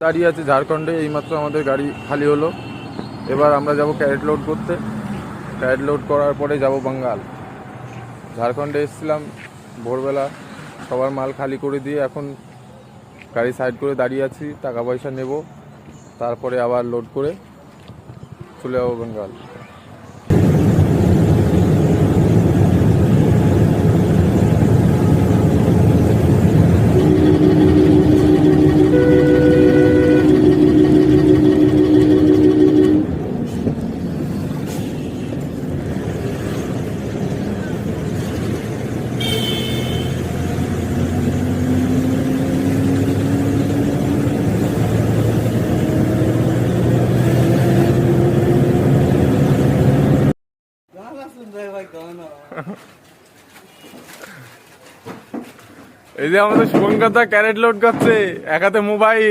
দাঁড়িয়ে আছে ঝাড়খণ্ডে। এইমাত্র আমাদের গাড়ি খালি হলো। এবার আমরা যাব ক্যারেট লোড করতে। ক্যারেট লোড করার পরে যাব বাঙ্গাল। ঝাড়খণ্ডে এসেছিলাম ভোরবেলা, সবার মাল খালি করে দিয়ে এখন গাড়ি সাইড করে দাঁড়িয়ে আছি, টাকা পয়সা নেব, তারপরে আবার লোড করে চলে যাবো বেঙ্গল। এই যে আমাদের শুভঙ্কর দা ক্যারেট লোড করছে, এক হাতে মোবাইল।